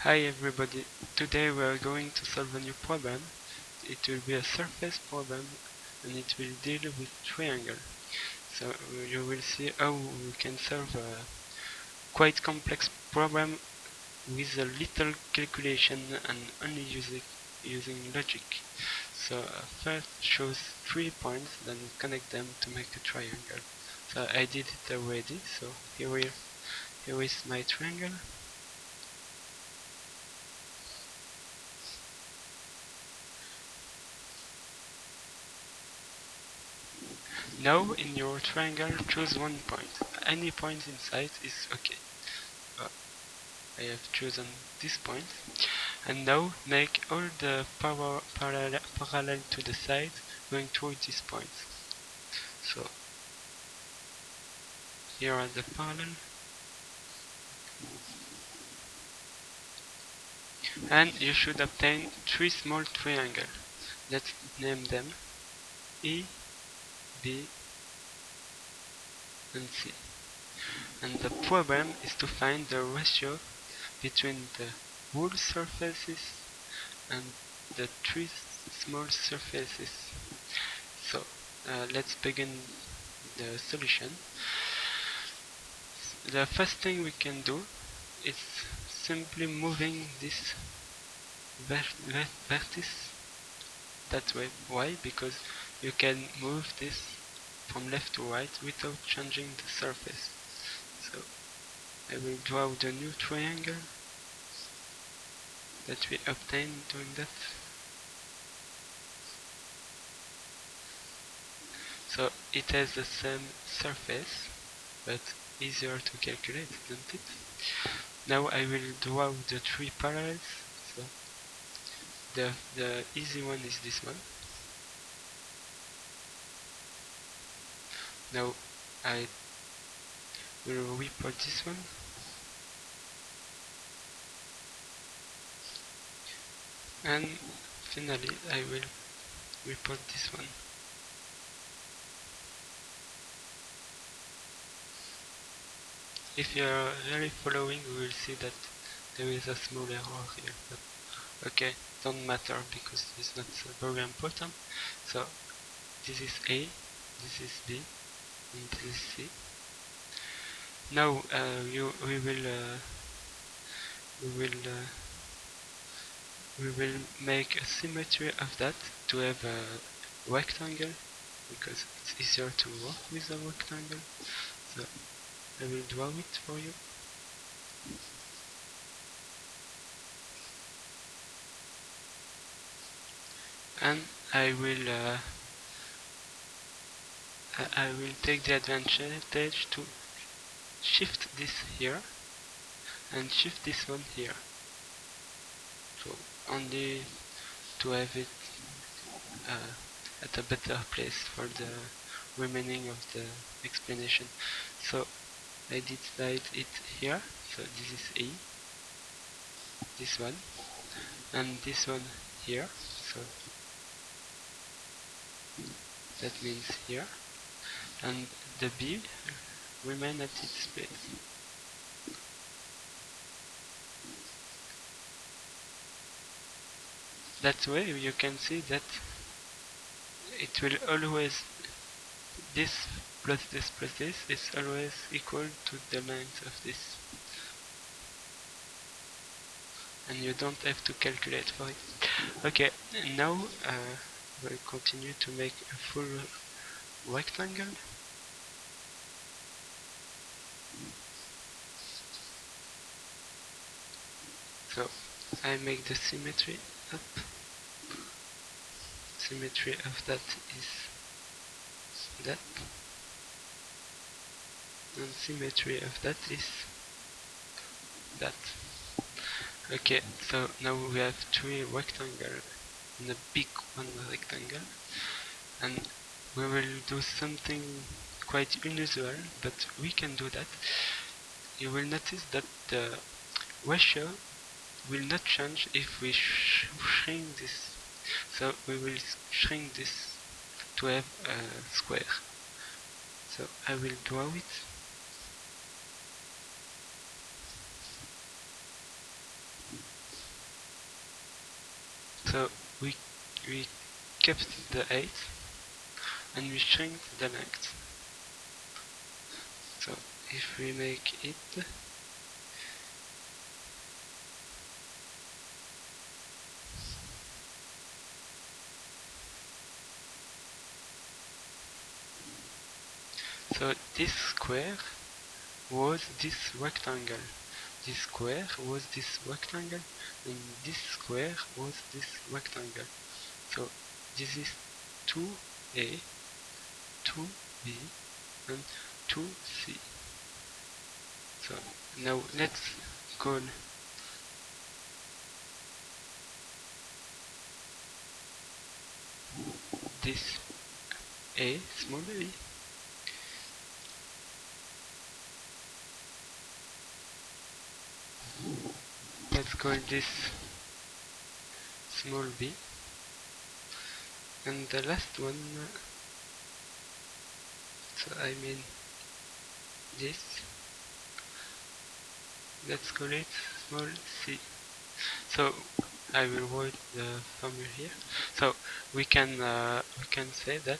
Hi everybody, today we are going to solve a new problem. It will be a surface problem and it will deal with triangle. So you will see how we can solve a quite complex problem with a little calculation and only using logic. So first choose 3 points, then connect them to make a triangle. So I did it already, so here is my triangle. Now in your triangle choose one point. Any point inside is okay. I have chosen this point. And now make all the parallel to the side going through this point. So here are the parallel. And you should obtain 3 small triangles. Let's name them E, B, and C. And the problem is to find the ratio between the whole surfaces and the 3 small surfaces. So let's begin the solution. The first thing we can do is simply moving this vertex that way. Why? Because you can move this from left to right without changing the surface. So I will draw the new triangle that we obtained doing that. So it has the same surface, but easier to calculate, isn't it? Now I will draw the 3 parallels. So the easy one is this one. Now I will report this one. And finally I will report this one. If you are really following, we will see that there is a small error here. But okay, don't matter because it's not very important. So this is A, this is B, and this is C. Now we will make a symmetry of that to have a rectangle because it's easier to work with a rectangle. So I will draw it for you. And I will take the advantage to shift this here and shift this one here. So only to have it at a better place for the remaining of the explanation. So I did slide it here. So this is A, this one, and this one here. So that means here, and the B remain at its place. That way you can see that it will always, this plus this plus this is always equal to the length of this. And you don't have to calculate for it. Okay, now we'll continue to make a full rectangle. So I make the symmetry up. Symmetry of that is that, and symmetry of that is that. Okay, so now we have 3 rectangles and a big one rectangle, and we will do something quite unusual, but we can do that. You will notice that the ratio will not change if we shrink this. So we will shrink this to have a square. So I will draw it. So we we kept the 8 and we shrink the length. So if we make it so this square was this rectangle, this square was this rectangle, and this square was this rectangle. So this is 2a, 2b, and 2c. So now let's call this a small b. Let's call this small b. And the last one, so I mean this, let's call it small c. So I will write the formula here. So we can say that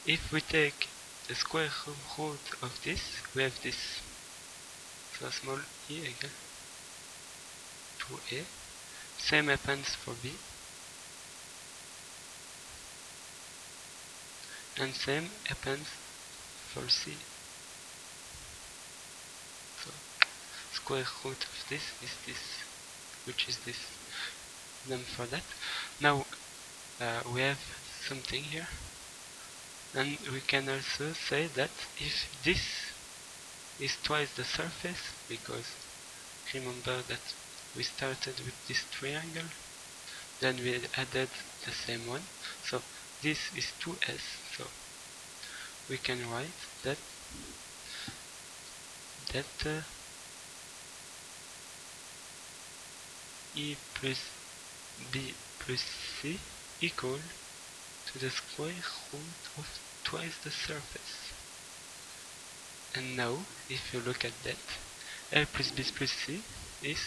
if we take the square root of this, we have this. So small e equal 2a. Same happens for b, and same happens for c. So square root of this is this, which is this. Then for that, now we have something here, and we can also say that if this is twice the surface, because remember that we started with this triangle, then we added the same one, so this is 2s, so we can write that e plus b plus c equal to the square root of twice the surface. And now, if you look at that, a plus b plus c is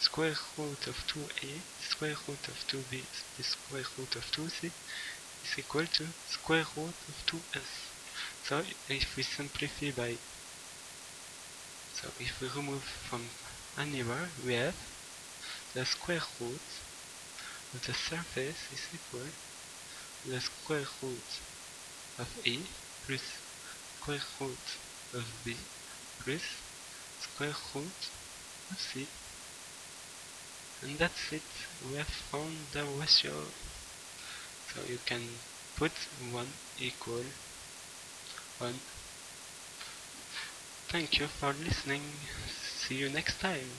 square root of 2a, square root of 2b, the square root of 2c is equal to square root of 2s. So if we simplify by, so if we remove from anywhere, we have the square root of the surface is equal to the square root of a plus square root of b plus square root of c. And that's it, we have found the ratio. So you can put 1 equal 1. Thank you for listening. See you next time.